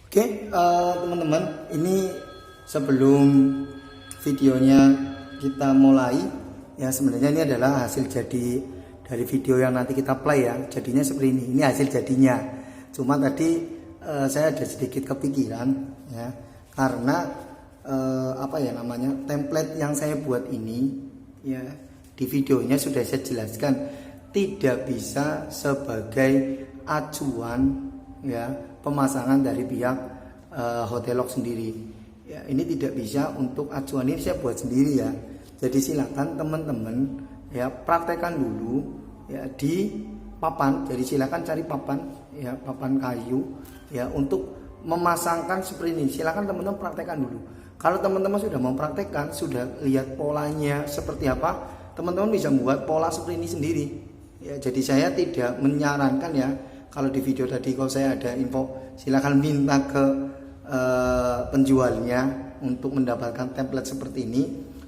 Oke, teman-teman, ini sebelum videonya kita mulai, ya sebenarnya ini adalah hasil jadi dari video yang nanti kita play ya. Jadinya seperti ini. Ini hasil jadinya. Cuma tadi saya ada sedikit kepikiran ya, karena template yang saya buat ini ya di videonya sudah saya jelaskan tidak bisa sebagai acuan ya pemasangan dari pihak Hotelog sendiri ya. Ini tidak bisa untuk acuan, ini saya buat sendiri ya. Jadi silakan teman-teman ya praktekkan dulu ya di papan. Jadi silakan cari papan ya, papan kayu ya untuk memasangkan seperti ini. Silakan teman-teman praktekkan dulu. Kalau teman-teman sudah mau praktekkan, sudah lihat polanya seperti apa, teman-teman bisa membuat pola seperti ini sendiri ya. Jadi saya tidak menyarankan ya, kalau di video tadi kalau saya ada info silakan minta ke penjualnya untuk mendapatkan template seperti ini.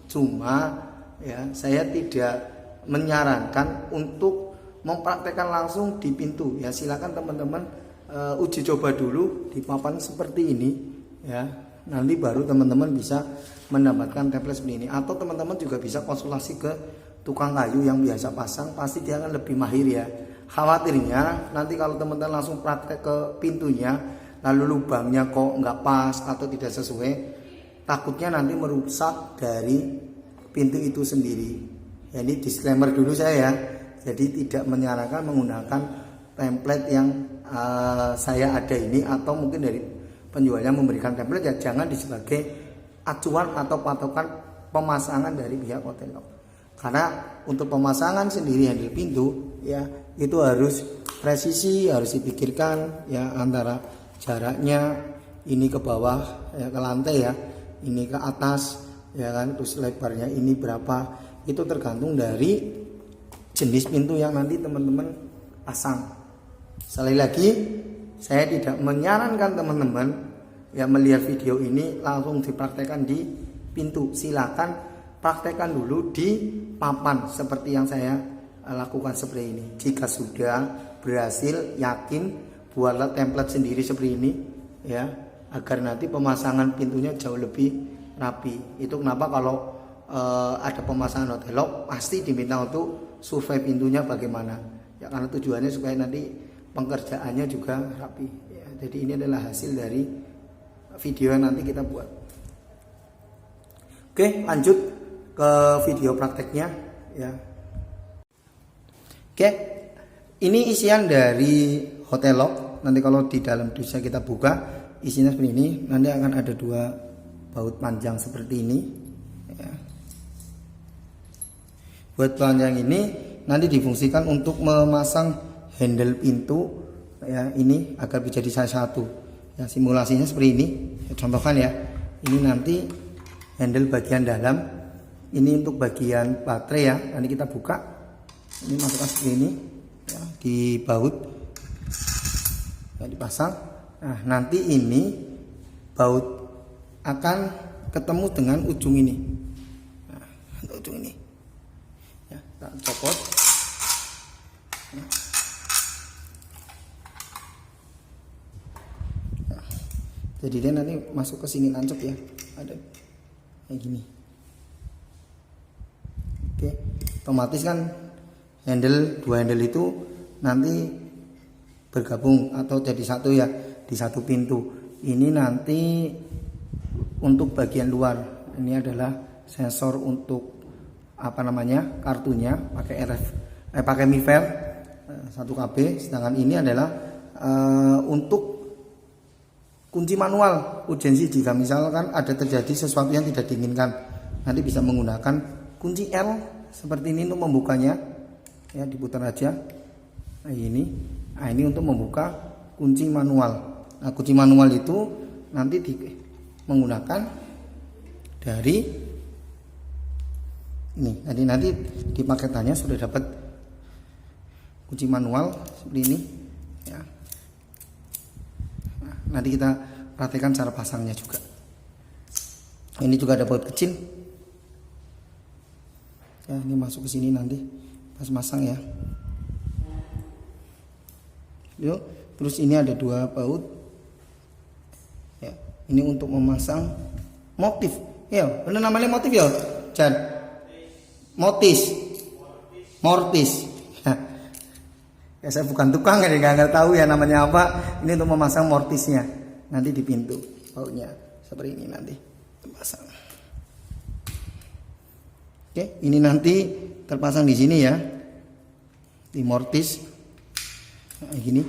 Cuma ya saya tidak menyarankan untuk mempraktekkan langsung di pintu ya. Silakan teman-teman uji coba dulu di papan seperti ini ya. Nanti baru teman-teman bisa mendapatkan template seperti ini. Atau teman-teman juga bisa konsultasi ke tukang kayu yang biasa pasang, pasti dia akan lebih mahir ya. Khawatirnya nanti kalau teman-teman langsung praktek ke pintunya, lalu lubangnya kok nggak pas atau tidak sesuai, takutnya nanti merusak dari pintu itu sendiri ya. Ini disclaimer dulu saya ya. Jadi tidak menyarankan menggunakan template yang saya ada ini, atau mungkin dari penjualnya memberikan template ya, jangan sebagai acuan atau patokan pemasangan dari pihak Hotelog. Karena untuk pemasangan sendiri handle pintu ya itu harus presisi, harus dipikirkan ya, antara jaraknya ini ke bawah ya, ke lantai ya, ini ke atas ya kan, terus lebarnya ini berapa, itu tergantung dari jenis pintu yang nanti teman-teman pasang. Sekali lagi, saya tidak menyarankan teman-teman ya melihat video ini langsung dipraktekkan di pintu. Silakan praktekkan dulu di papan seperti yang saya lakukan seperti ini. Jika sudah berhasil, yakin, buatlah template sendiri seperti ini ya, agar nanti pemasangan pintunya jauh lebih rapi. Itu kenapa kalau ada pemasangan Hotelog pasti diminta untuk survei pintunya bagaimana ya, karena tujuannya supaya nanti pengerjaannya juga rapi ya. Jadi ini adalah hasil dari video yang nanti kita buat. Oke, lanjut ke video prakteknya ya. Oke, ini isian dari Hotelog. Nanti kalau di dalam dusnya kita buka, isinya seperti ini. Nanti akan ada dua baut panjang seperti ini ya. Buat panjang ini nanti difungsikan untuk memasang handle pintu ya, ini agar bisa jadi satu ya. Simulasinya seperti ini ya, contohkan ya. Ini nanti handle bagian dalam, ini untuk bagian baterai ya. Nanti kita buka, ini masukkan seperti ini ya, di baut ya, dipasang. Nah nanti ini baut akan ketemu dengan ujung ini. Nah, ujung ini ya, kita copot ya. Jadi dia nanti masuk ke sini nancep ya, ada kayak gini. Oke, otomatis kan dua handle itu nanti bergabung atau jadi satu ya di satu pintu. Ini nanti untuk bagian luar, ini adalah sensor untuk kartunya, pakai pakai MIFARE 1KB. Sedangkan ini adalah untuk kunci manual urgensi. Jika misalkan ada terjadi sesuatu yang tidak diinginkan, nanti bisa menggunakan kunci L seperti ini untuk membukanya ya, diputar aja. Nah ini untuk membuka kunci manual. Nah kunci manual itu nanti menggunakan dari ini. Nanti di paketannya sudah dapat kunci manual seperti ini ya. Nanti kita perhatikan cara pasangnya juga. Ini juga ada baut kecil. Ya, ini masuk ke sini nanti pas masang ya. Yuk, terus ini ada dua baut Ini untuk memasang motif. Ya, benar namanya motif ya, Jan. Mortis. Ya saya bukan tukang, ya nggak tahu ya namanya apa. Ini untuk memasang mortisnya nanti di pintu. Bautnya seperti ini nanti terpasang. Oke, ini nanti terpasang di sini ya, di mortis. Nah, gini,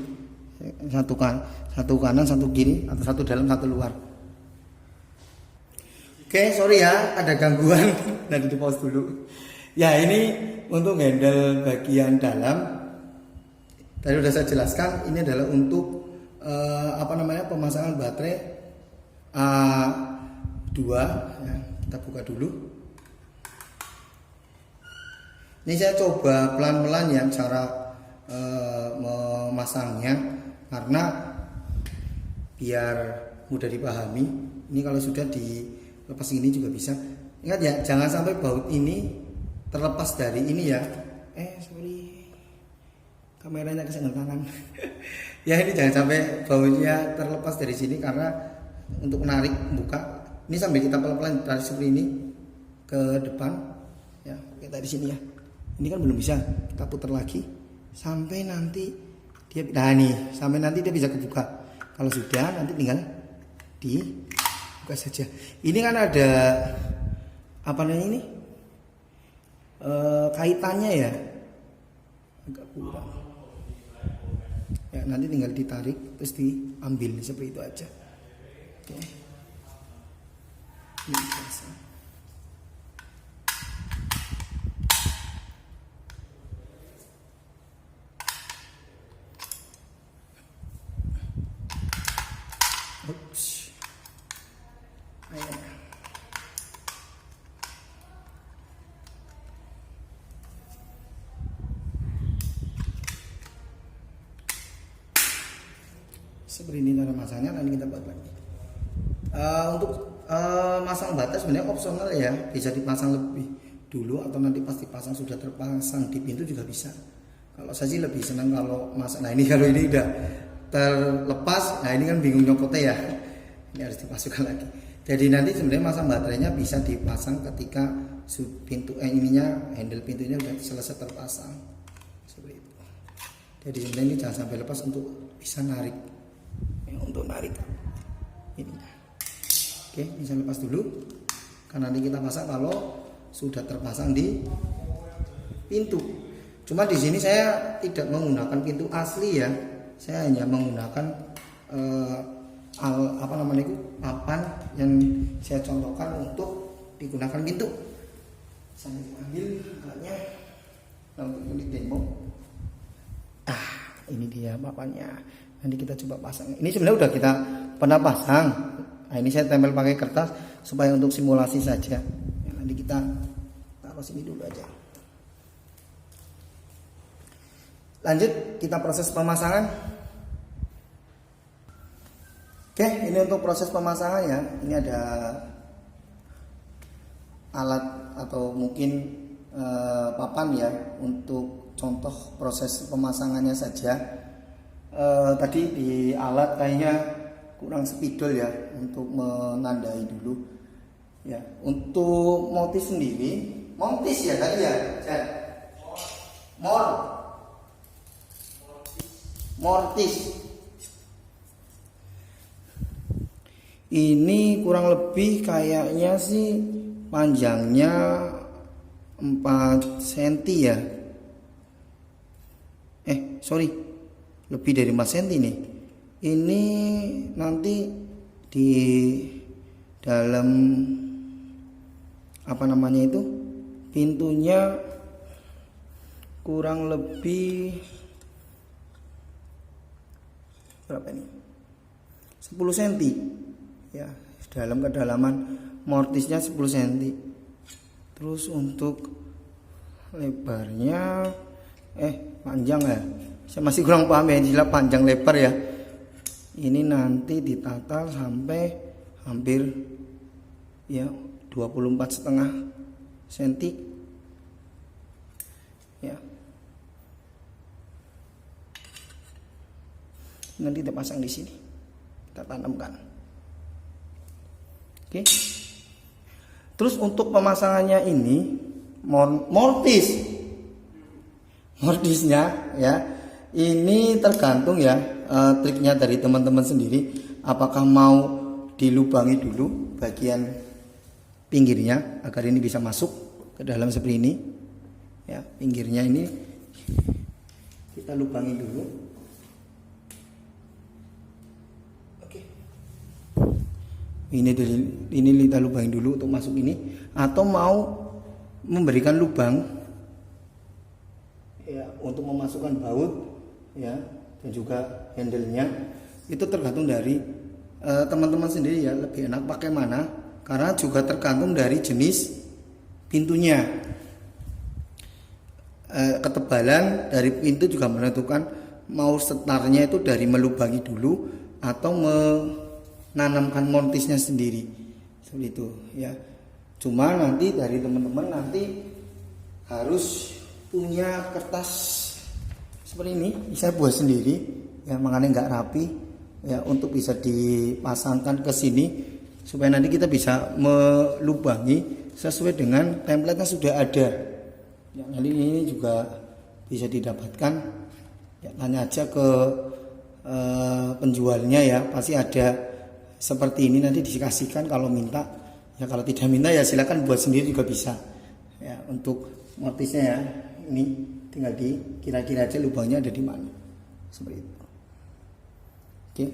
satu kanan, satu kiri, atau satu dalam, satu luar. Oke, sorry ya, ada gangguan. Nanti di pause dulu. Ya, ini untuk handle bagian dalam. Tadi sudah saya jelaskan, ini adalah untuk pemasangan baterai A2 ya, kita buka dulu. Ini saya coba pelan-pelan ya cara memasangnya, karena biar mudah dipahami. Ini kalau sudah dilepas ini juga bisa. Ingat ya, jangan sampai baut ini terlepas dari ini ya. Sorry, kameranya kesenggol tangan. Ya, ini jangan sampai bautnya terlepas dari sini, karena untuk menarik buka ini sambil kita pelan-pelan tarik seperti ini ke depan ya, kita di sini ya. Ini kan belum bisa, kita putar lagi sampai nanti dia sampai nanti dia bisa kebuka. Kalau sudah, nanti tinggal dibuka saja. Ini kan ada apa namanya ini kaitannya ya, agak kurang. Ya, nanti tinggal ditarik terus diambil seperti itu aja. Oke. Ini biasa. Oops. Ayo. Seperti ini cara masangnya, nanti kita buat lagi. Untuk masang batas sebenarnya opsional ya, bisa dipasang lebih dulu atau nanti pas dipasang sudah terpasang di pintu juga bisa. Kalau saya sih lebih senang kalau masang. Nah, ini kalau ini udah terlepas, nah ini kan bingung nyopotnya ya. Ini harus dipasangkan lagi. Jadi nanti sebenarnya masang baterainya bisa dipasang ketika pintu handle pintunya udah selesai terpasang. Seperti itu. Jadi sebenarnya ini jangan sampai lepas untuk bisa narik. Untuk narik ini. Oke, bisa lepas dulu, karena nanti kita pasang kalau sudah terpasang di pintu. Cuma di sini saya tidak menggunakan pintu asli ya, saya hanya menggunakan papan yang saya contohkan untuk digunakan pintu. Saya ambil alatnya untuk demo. Ini dia papannya. Nanti kita coba pasang. Ini sebenarnya udah kita pernah pasang. Nah, ini saya tempel pakai kertas supaya untuk simulasi saja. Ya, nanti kita taruh sini dulu aja. Lanjut kita proses pemasangan. Oke, ini untuk proses pemasangan ya. Ini ada alat atau mungkin papan ya untuk contoh proses pemasangannya saja. Tadi di alat kayaknya kurang spidol ya untuk menandai dulu ya. Untuk motif sendiri, montis ya tadi ya, mortis. Ini kurang lebih kayaknya sih panjangnya 4 cm ya. Lebih dari 4 cm nih. Ini nanti di dalam pintunya kurang lebih berapa ini? 10 cm ya, dalam kedalaman mortisnya 10 cm. Terus untuk lebarnya panjang ya, saya masih kurang paham ya istilah panjang lebar ya. Ini nanti ditata sampai hampir ya 24,5 cm ya. Nanti kita pasang di sini, kita tanamkan. Oke. Terus untuk pemasangannya ini mortisnya ya, ini tergantung ya, triknya dari teman-teman sendiri. Apakah mau dilubangi dulu bagian pinggirnya agar ini bisa masuk ke dalam seperti ini ya, pinggirnya ini kita lubangi dulu. Oke. Ini kita lubangin dulu untuk masuk ini, atau mau memberikan lubang ya untuk memasukkan baut ya, dan juga handle-nya. Itu tergantung dari teman-teman sendiri ya, lebih enak pakai mana, karena juga tergantung dari jenis pintunya. Ketebalan dari pintu juga menentukan mau setarnya itu dari melubangi dulu atau menanamkan mortisnya sendiri, seperti itu ya. Cuma nanti dari teman-teman nanti harus punya kertas seperti ini, saya buat sendiri ya, makanya nggak rapi ya, untuk bisa dipasangkan ke sini supaya nanti kita bisa melubangi sesuai dengan template yang sudah ada ya. Nanti ini juga bisa didapatkan ya, tanya aja ke penjualnya ya, pasti ada seperti ini, nanti dikasihkan kalau minta ya. Kalau tidak minta ya silakan buat sendiri juga bisa ya. Untuk mortisnya ya, ini tinggal kira-kira aja lubangnya ada di mana, seperti itu. Oke,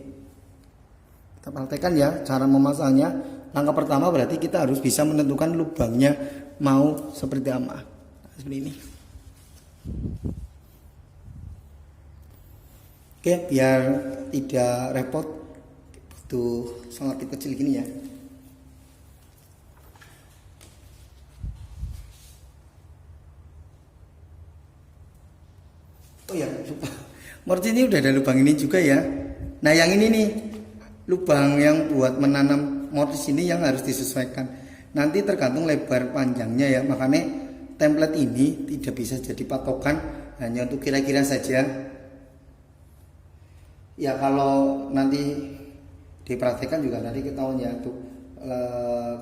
kita praktekkan ya cara memasangnya. Langkah pertama berarti kita harus bisa menentukan lubangnya mau seperti apa, seperti ini. Oke, biar tidak repot, butuh selotip kecil gini ya. Oh ya, lupa. Mortis ini udah ada lubang ini juga ya. Nah, yang ini nih, lubang yang buat menanam mortis ini yang harus disesuaikan. Nanti tergantung lebar panjangnya ya. Makanya template ini tidak bisa jadi patokan, hanya untuk kira-kira saja. Ya kalau nanti dipraktekkan juga nanti ketahuan ya untuk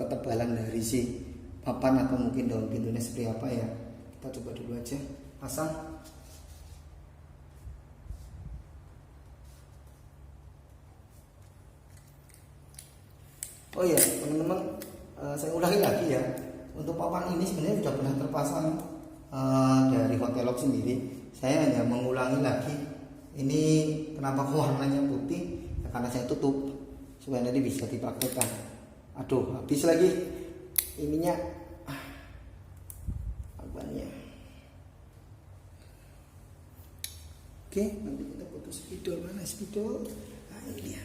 ketebalan dari si papan atau mungkin daun pintunya seperti apa ya. Kita coba dulu aja pasang. Oh ya teman-teman, saya ulangi lagi ya, untuk papan ini sebenarnya sudah pernah terpasang dari Hotelog sendiri. Saya hanya mengulangi lagi. Ini kenapa warnanya putih ya, karena saya tutup supaya nanti bisa dipraktekkan. Aduh, habis lagi ininya awannya. Oke, nanti kita foto spidol. Mana spidol? Nah ini dia.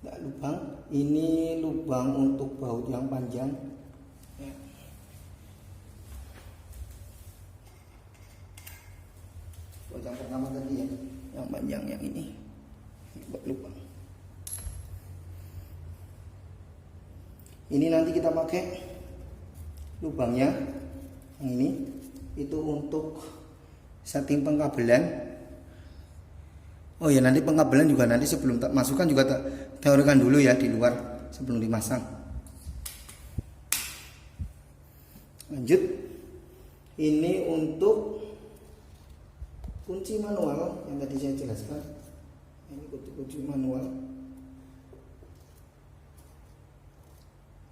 Nggak lubang, ini lubang untuk baut yang panjang ya. Baut yang pertama tadi ya, yang panjang yang ini buat lubang. Ini nanti kita pakai lubangnya yang ini, itu untuk setting pengkabelan. Oh ya, nanti pengkabelan juga nanti sebelum masukkan juga teorikan dulu ya di luar sebelum dimasang. Lanjut, ini untuk kunci manual yang tadi saya jelaskan. Ini kunci manual.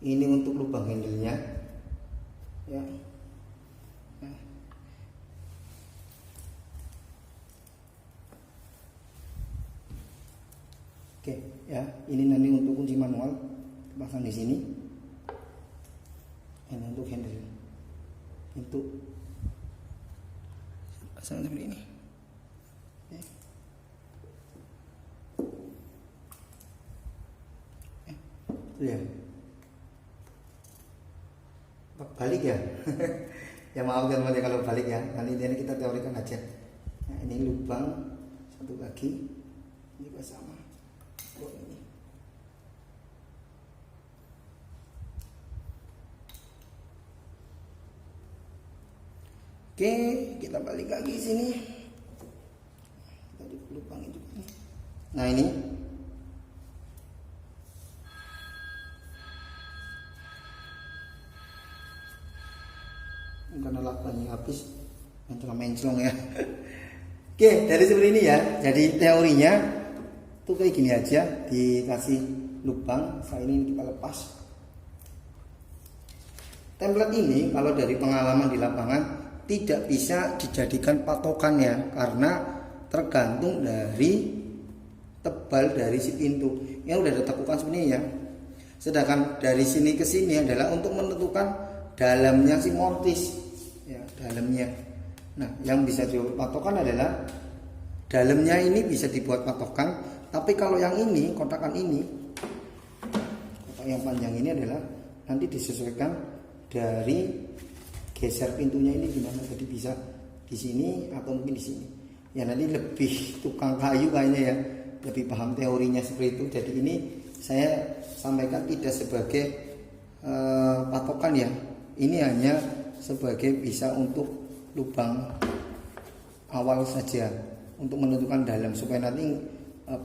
Ini untuk lubang handle-nya ya. Oke ya, ini nanti untuk kunci manual pasang di sini. Ini untuk handle, untuk pasang seperti ini. Ya, balik ya. Ya maaf teman-teman kalau balik ya. Nanti ini kita teorikan aja. Nah, ini lubang satu lagi, ini juga sama. Ini. Oke, kita balik lagi sini. Tadi lubang itu. Nah ini karena lakbannya habis, mencong ya. Oke, dari seperti ini ya. Jadi teorinya tuh kayak gini aja, dikasih lubang. Setelah ini kita lepas. Template ini kalau dari pengalaman di lapangan tidak bisa dijadikan patokan ya, karena tergantung dari tebal dari si pintu. Ini udah ada tekukan seperti ini ya. Sedangkan dari sini ke sini adalah untuk menentukan dalamnya si mortis ya, dalamnya. Nah, yang bisa dibuat patokan adalah dalamnya ini bisa dibuat patokan, tapi kalau yang ini, kotakan ini, kotak yang panjang ini adalah nanti disesuaikan dari geser pintunya ini gimana. Jadi bisa di sini atau mungkin di sini. Ya nanti lebih tukang kayu kayaknya ya, lebih paham teorinya seperti itu. Jadi ini saya sampaikan tidak sebagai patokan ya. Ini hanya sebagai bisa untuk lubang awal saja, untuk menentukan dalam supaya nanti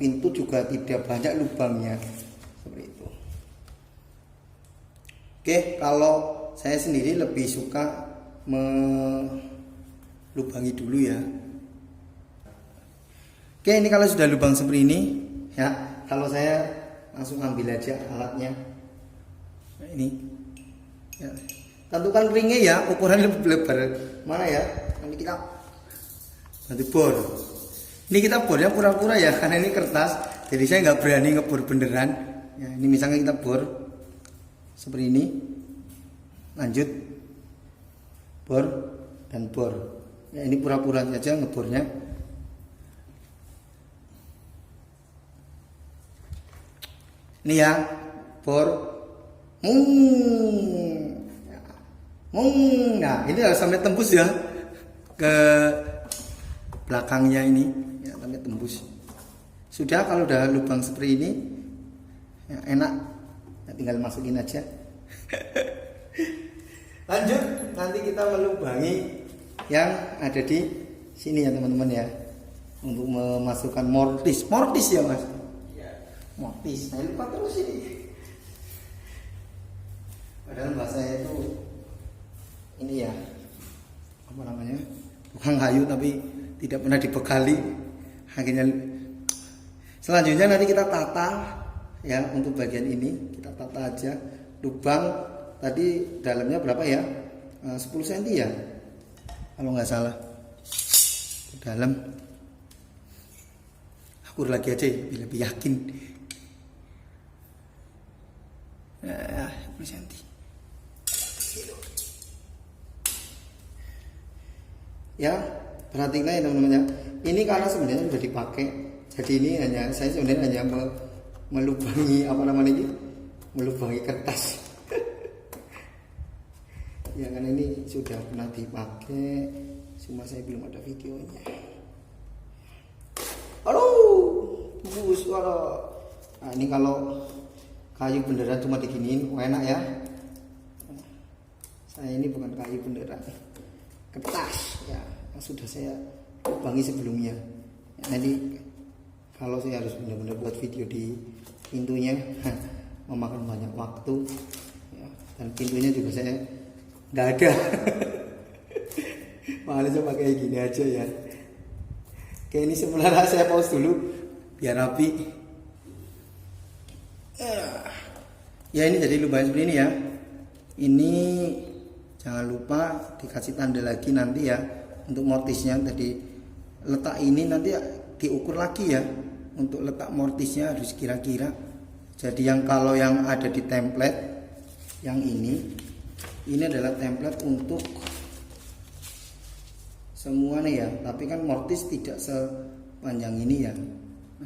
pintu juga tidak banyak lubangnya seperti itu. Oke, kalau saya sendiri lebih suka melubangi dulu ya. Oke, ini kalau sudah lubang seperti ini ya, kalau saya langsung ambil aja alatnya. Nah, ini ya. Tentukan ringnya ya, ukuran lebih lebar mana ya. Nanti kita nanti bor. Ini kita bornya pura-pura ya, karena ini kertas. Jadi saya nggak berani ngebor beneran. Ya, ini misalnya kita bor seperti ini, lanjut bor dan bor. Ya, ini pura-pura saja ngebornya. Ini ya, bor. Nah, ini harus sampai tembus ya ke belakangnya ini, ya, sampai tembus. Sudah, kalau udah lubang seperti ini, ya, enak, ya, tinggal masukin aja. Lanjut, nanti kita melubangi yang ada di sini ya teman-teman ya, untuk memasukkan mortis ya mas. Mortis, saya lupa terus ini. Padahal bahasanya itu ini ya, apa namanya, tukang kayu tapi tidak pernah dibekali. Akhirnya selanjutnya nanti kita tata ya, untuk bagian ini kita tata aja. Lubang tadi dalamnya berapa ya, 10 cm ya kalau nggak salah ke dalam. Ukur lagi aja biar lebih yakin. 10 cm. Ya, perhatikan ya teman-teman ya. Ini karena sebenarnya sudah dipakai. Jadi ini saya sebenarnya hanya melubangi apa namanya ini? Melubangi kertas. Ya kan ini sudah pernah dipakai, cuma saya belum ada videonya. Aduh, suara. Nah, ini kalau kayu beneran cuma diginiin, enak ya. Saya ini bukan kayu beneran, kertas ya, yang sudah saya lubangi sebelumnya. Ya, nanti kalau saya harus benar-benar buat video di pintunya, memakan banyak waktu ya, dan pintunya juga saya nggak ada. Makanya saya pakai gini aja ya. Oke, ini sebenarnya saya pause dulu biar rapi. Ya ini jadi lubang seperti ini ya. Ini jangan lupa dikasih tanda lagi nanti ya untuk mortisnya. Tadi letak ini nanti diukur lagi ya, untuk letak mortisnya harus kira-kira. Jadi yang kalau yang ada di template yang ini adalah template untuk semuanya ya, tapi kan mortis tidak sepanjang ini ya.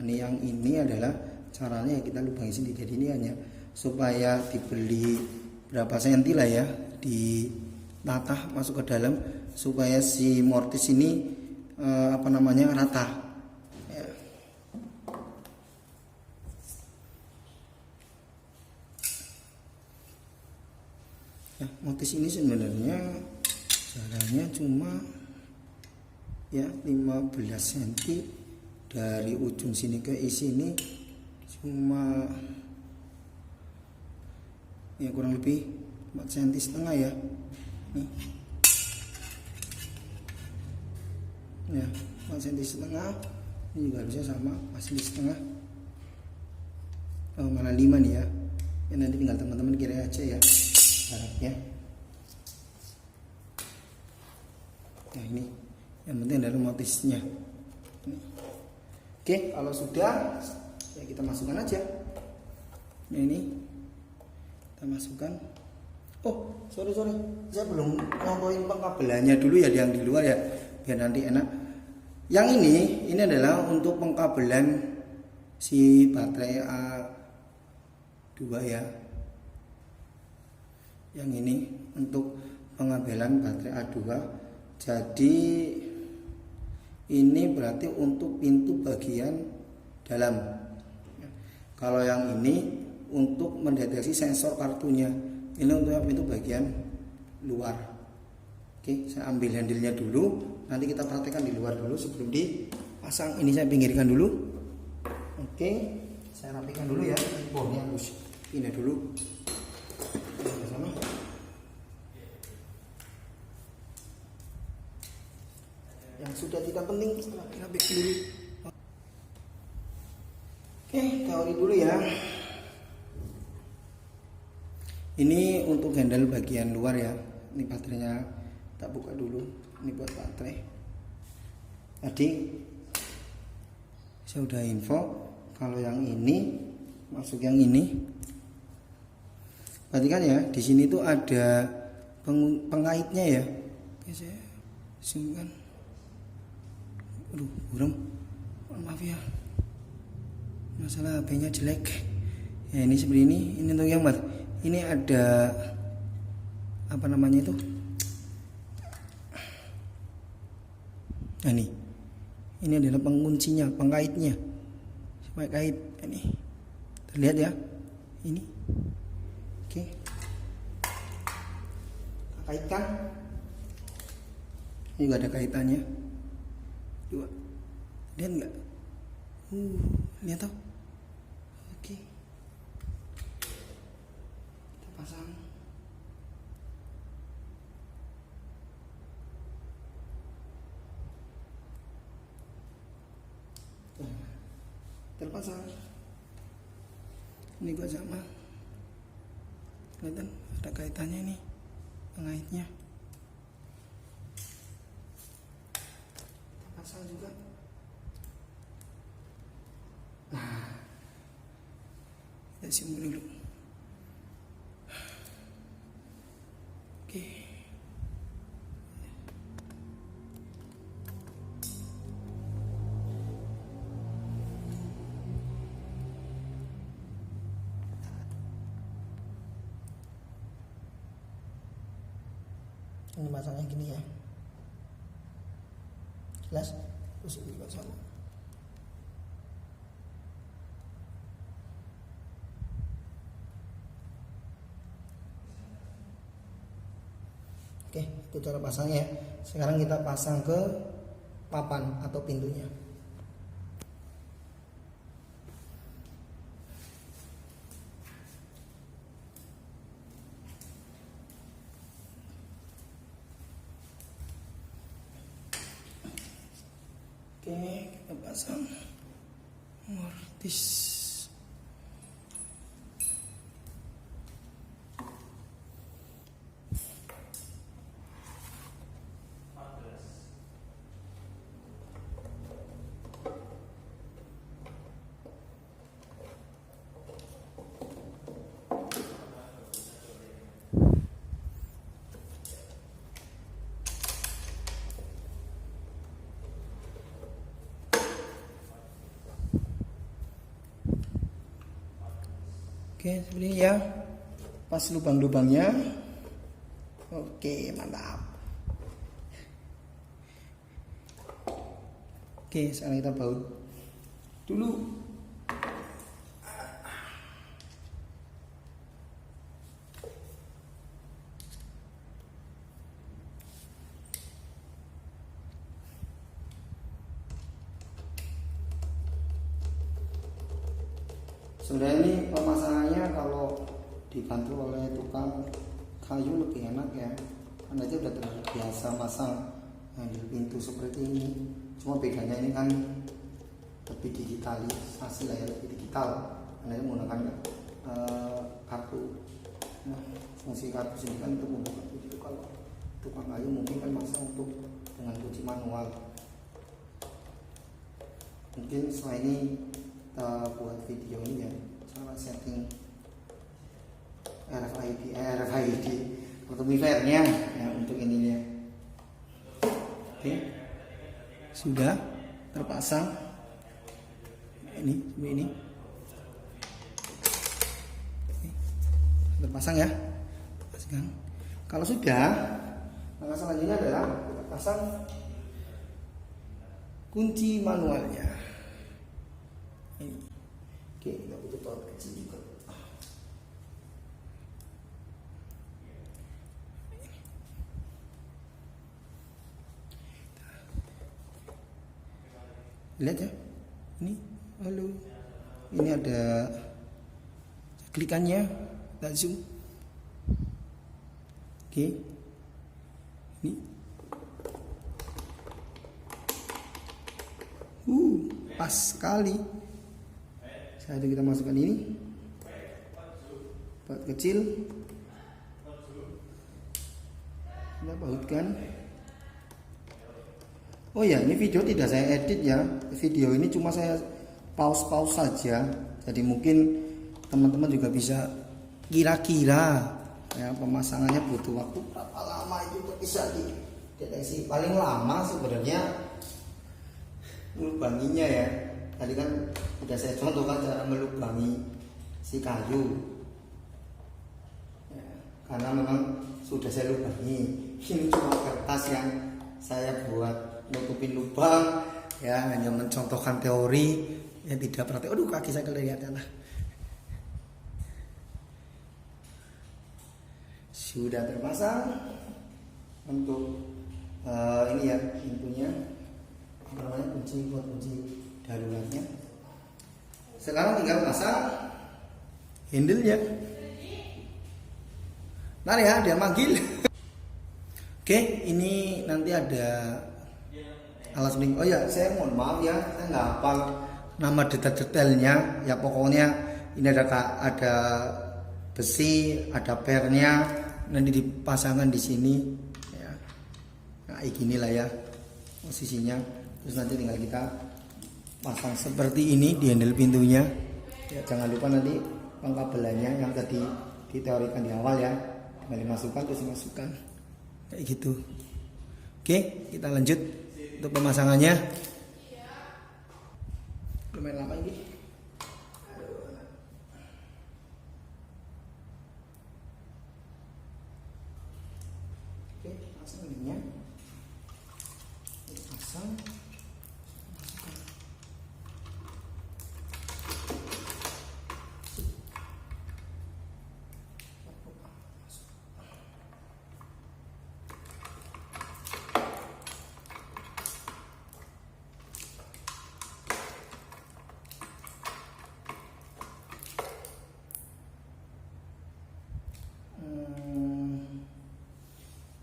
Ini yang ini adalah caranya kita lubangi sini. Jadi ini hanya supaya dibeli berapa senti lah ya, ditata masuk ke dalam supaya si mortis ini apa namanya rata ya. Ya, mortis ini sebenarnya jalannya cuma ya 15 cm dari ujung sini ke sini cuma ya kurang lebih 4,5 cm ya. Nih. Ya, 4,5 cm. Ini juga harusnya sama, 4,5 cm. Oh, malah 5 nih ya. Ya nanti tinggal teman-teman kira aja ya jaraknya. Nah ini yang penting adalah motifnya. Oke, kalau sudah ya kita masukkan aja. Nah ini kita masukkan. Oh sorry, saya belum ngomongin pengkabelannya dulu ya, yang di luar ya, biar nanti enak. Yang ini adalah untuk pengkabelan si baterai A2 ya. Yang ini untuk pengabelan baterai A2. Jadi ini berarti untuk pintu bagian dalam. Kalau yang ini untuk mendeteksi sensor kartunya. Ini untuk pintu bagian luar. Oke, saya ambil handle-nya dulu. Nanti kita praktekkan di luar dulu sebelum dipasang. Ini saya pinggirkan dulu. Oke, saya rapikan dulu ya. Bornya harus pindah dulu. Sama. Yang sudah tidak penting kita back dulu. Oke, teori dulu ya. Ini untuk handle bagian luar ya. Ini baterainya tak buka dulu. Ini buat baterai. Tadi saya udah info kalau yang ini masuk yang ini. Perhatikan ya, di sini tuh ada pengaitnya ya. Oke, saya zoomkan. Aduh, buram. Maaf ya. Masalah HP-nya jelek. Ya ini seperti ini. Ini untuk yang ini ada apa namanya itu? Nah ini adalah penguncinya, pengaitnya. Supaya kait ini. Terlihat ya? Ini. Oke. Kita kaitkan. Ini juga ada kaitannya. Dua. Lihat enggak? Lihat tuh. Oke. Kita pasang. Terpasang. Ini gua sama. Kelihatan ada kaitannya nih, pengaitnya. Kita pasang juga. Nah, kita simpan dulu. Oke. Ini pasangnya gini ya, jelas. Terus ini juga sama. Oke, itu cara pasangnya. Sekarang kita pasang ke papan atau pintunya. Oke, kita pasang mortis. Oke, seperti ini ya. Pas lubang-lubangnya. Oke, mantap. Oke, sekarang kita baut dulu. Sebenarnya ini pemasangannya kalau dibantu oleh tukang kayu lebih enak ya, karena dia udah terbiasa masang handle pintu seperti ini. Cuma bedanya ini kan lebih digitalisasi lah ya, lebih digital karena ini menggunakan kartu. Nah, fungsi kartu sini kan untuk membuka pintu. Kalau tukang kayu mungkin kan masang untuk dengan kunci manual. Mungkin setelah ini kita buat video ini ya, cara setting RFID atau mifernya ya untuk ininya. Oke, sudah terpasang ini terpasang ya. Kalau sudah, langkah selanjutnya adalah kita pasang kunci manualnya. Ini. Oke, kita butuh tombol kecil juga. Lihat ya, ini halo, ini ada klikannya, kita zoom. Oke, ini pas sekali. Saat kita masukkan ini part kecil, kita bautkan. Oh ya, ini video tidak saya edit ya. Video ini cuma saya pause saja. Jadi mungkin teman-teman juga bisa kira-kira ya pemasangannya butuh waktu berapa lama itu bisa dideteksi. Paling lama sebenarnya melubanginya ya. Tadi kan sudah saya contohkan cara melubangi si kayu ya, karena memang sudah saya lubangi. Ini cuma kertas yang saya buat nutupin lubang ya, hanya mencontohkan teori ya, tidak praktek. Aduh, kaki saya kelihatan lah. Sudah terpasang untuk ini ya pintunya, apa namanya, kunci buat kunci daruratnya. Sekarang tinggal pasang handle-nya. Ntar ya, dia manggil. Oke, ini nanti ada alas link. Oh ya, saya mohon maaf ya, saya nggak hafal nama detail-detailnya. Ya pokoknya ini ada besi, ada pernya, nanti dipasangkan di sini. Ya, nah gini lah ya posisinya. Terus nanti tinggal kita pasang seperti ini di handle pintunya. Ya, jangan lupa nanti pengkabelannya yang tadi diteorikan di awal ya, tinggal dimasukkan terus dimasukkan kayak gitu. Oke, kita lanjut untuk pemasangannya. Lumayan lama ini. Oke, pasang ininya. Pasang.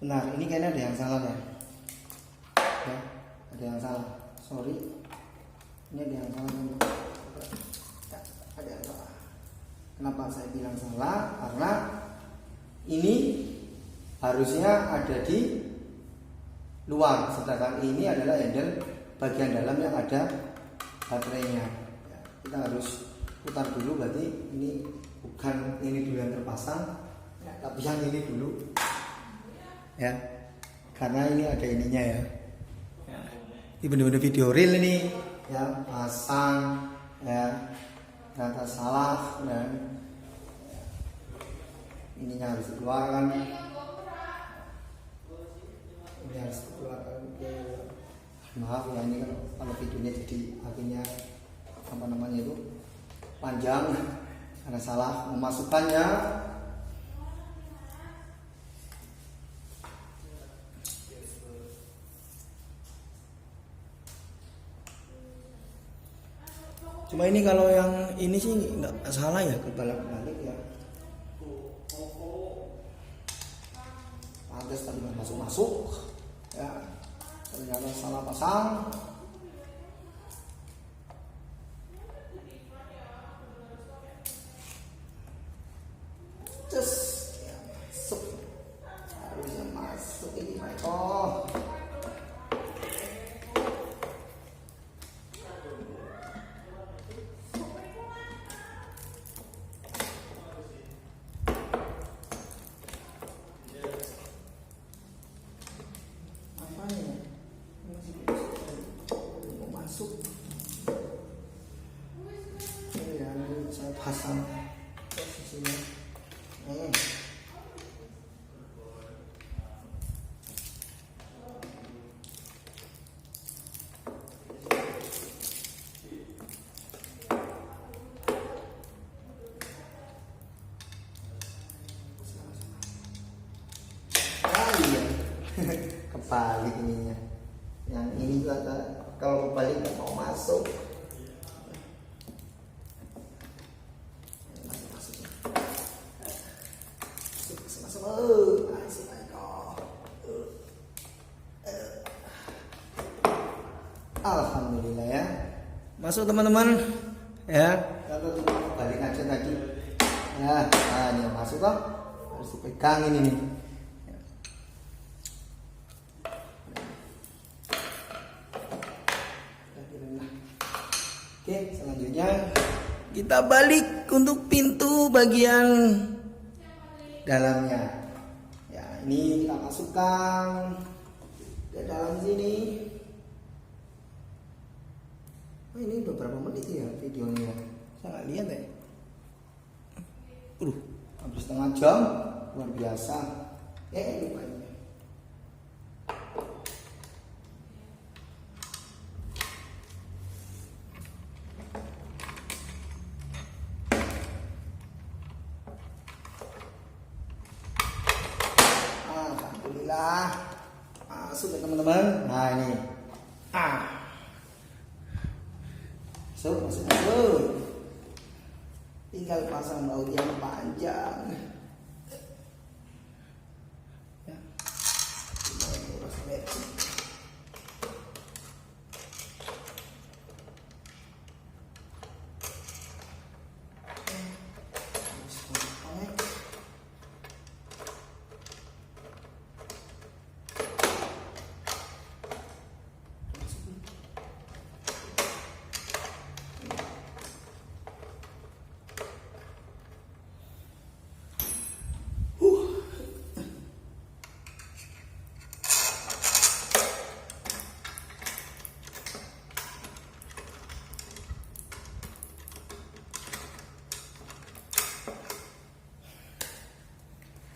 Benar, ini kayaknya ada yang salah ya. Ya, ada yang salah. Sorry. Ini ada yang salah. Ya, ada yang salah. Kenapa saya bilang salah? Karena ini harusnya ada di luar, sedangkan ini adalah handle bagian dalam yang ada baterainya. Ya, kita harus putar dulu, berarti ini bukan ini dulu yang terpasang, ya, tapi yang ini dulu. Ya, karena ini ada ininya ya. Ini benar-benar video real ini ya, pasang ya, ternyata salah dan ininya harus dikeluarkan. Ini harus dikeluarkan. Maaf ya, ini kan kalau videonya jadi akhirnya apa namanya itu panjang karena salah memasukkannya. Cuma ini kalau yang ini sih nggak salah ya, kebalik ya. Pantes tadi nggak masuk ya, ternyata salah pasang. Cus ya, masuk, harusnya masuk ini Michael. Masuk ini ya, nanti saya pasang posisinya nih. Iya kebalik ininya, yang ini juga kalau kebalik nggak mau masuk. Alhamdulillah ya, masuk teman-teman ya. Kalau balik aja tadi ya, nah ini masuk kok, harus dipegang ini nih. Oke, selanjutnya kita balik untuk pintu bagian dalamnya. Ya, ini kita masukkan ke dalam sini. Oh, ini beberapa menit ya videonya. Saya nggak lihat ya. Hampir setengah jam, luar biasa. Lupa ini. Alhamdulillah masuk ya teman-teman. Nah ini masuk, tinggal pasang baut yang panjang ya.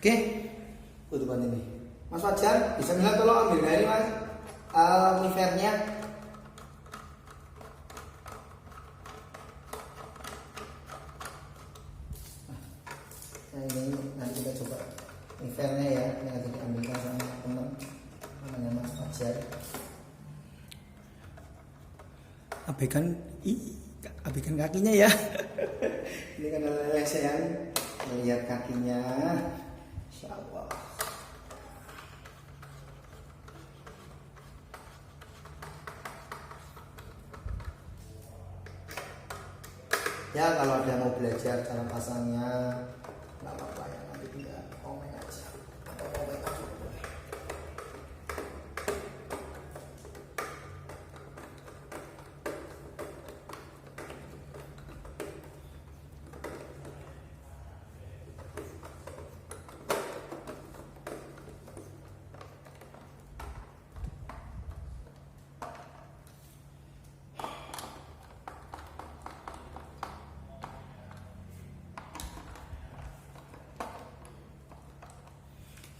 Oke, tutupan ini. Mas Fajar, bisa minta tolong ambil dari Mas mivernya. Nah ini nanti kita coba mivernya ya, yang nanti diambilkan sama teman namanya Mas Fajar. Abaikan kakinya ya. Ini kan lesehan, lihat kakinya. Insya Allah. Ya kalau ada mau belajar cara pasangnya nggak apa-apa ya, nanti tinggal komen aja atau komen aja boleh.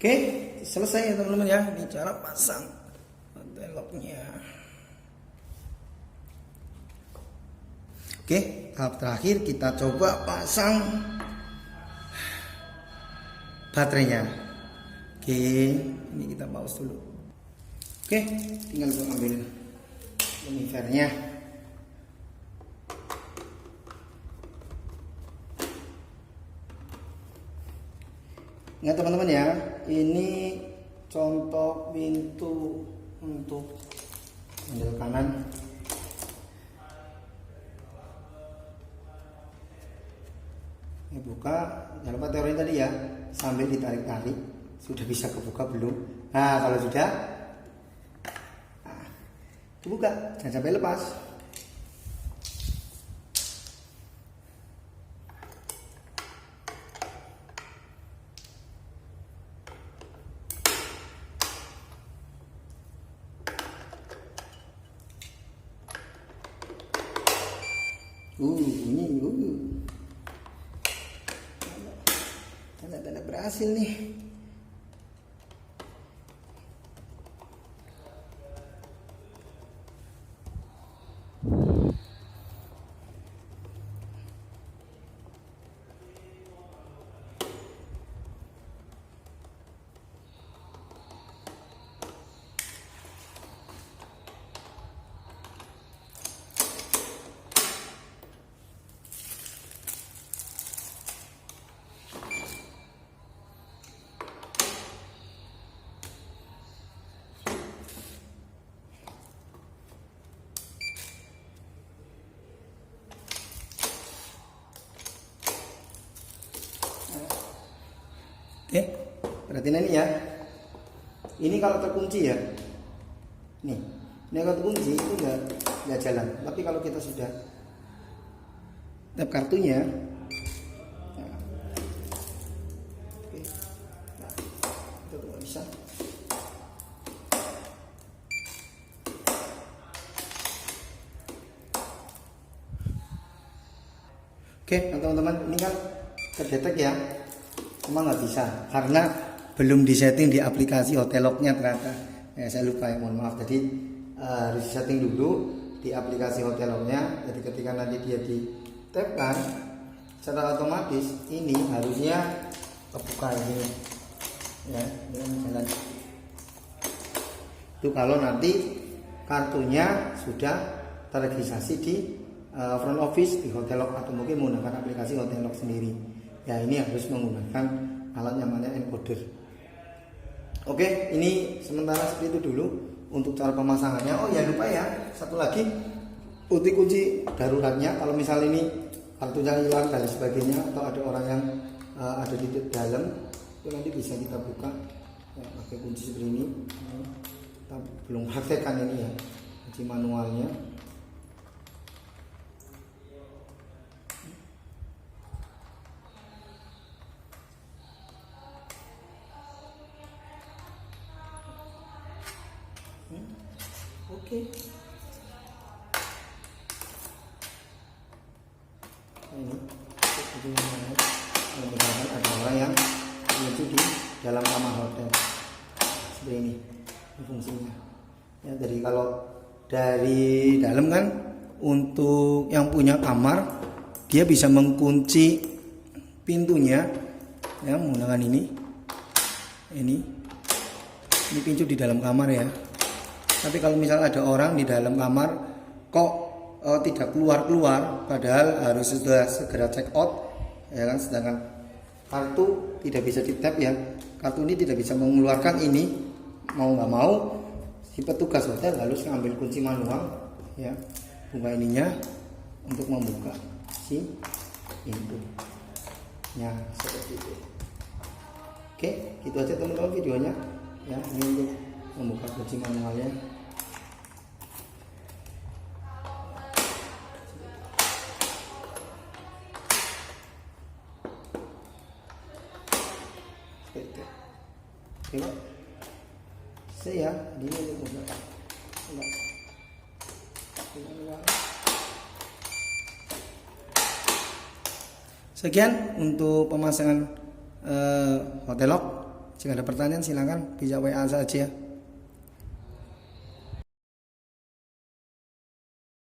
Oke, selesai ya teman-teman ya. Ini cara pasang locknya. Oke, tahap terakhir kita coba pasang baterainya. Oke, ini kita pause dulu. Oke, tinggal ambil monitornya. Ingat teman-teman ya, ini contoh pintu untuk handle kanan. Ini buka, jangan lupa teori tadi ya, sambil ditarik-tarik. Sudah bisa kebuka belum? Nah kalau sudah, nah, dibuka, jangan sampai lepas. Ini tanda-tanda berhasil nih. Oke, perhatiin ini ya. Ini kalau terkunci ya. Nih, ini kalau terkunci itu nggak jalan. Tapi kalau kita sudah tap kartunya, nah, oke, nah, itu tuh bisa. Oke, teman-teman, ini kan terdetek ya. Cuma nggak bisa karena belum disetting di aplikasi Hotellock-nya ternyata. Ya, saya lupa ya, mohon maaf. Jadi harus disetting dulu di aplikasi Hotellock-nya. Jadi ketika nanti dia di-tapkan secara otomatis ini harusnya kebuka ini. Ya, ini jalan. Itu kalau nanti kartunya sudah terregistrasi di front office di Hotellock atau mungkin menggunakan aplikasi Hotellock sendiri. Ya ini harus menggunakan alat namanya encoder. Oke, ini sementara seperti itu dulu untuk cara pemasangannya. Oh ya lupa ya, satu lagi kunci daruratnya. Kalau misal ini kartunya hilang dan sebagainya atau ada orang yang ada di dalam, itu nanti bisa kita buka ya, pakai kunci seperti ini. Kita belum praktekkan ini ya, kunci manualnya. Oke. Ini misalkan ada orang yang menuju di dalam kamar hotel seperti ini fungsinya. Ya, jadi kalau dari dalam kan untuk yang punya kamar dia bisa mengunci pintunya ya menggunakan ini pintu di dalam kamar ya. Tapi kalau misalnya ada orang di dalam kamar kok tidak keluar padahal harus sudah segera check out ya kan, sedangkan kartu tidak bisa di tap ya, kartu ini tidak bisa mengeluarkan ini, mau nggak mau si petugas hotel harus ngambil kunci manual ya, buka ininya untuk membuka si pintu ya seperti itu. Oke, gitu aja teman-teman videonya ya, ini untuk membuka kunci manualnya. Oke, saya ini buka. Sekian untuk pemasangan Hotellock. Jika ada pertanyaan silakan bisa WA saja.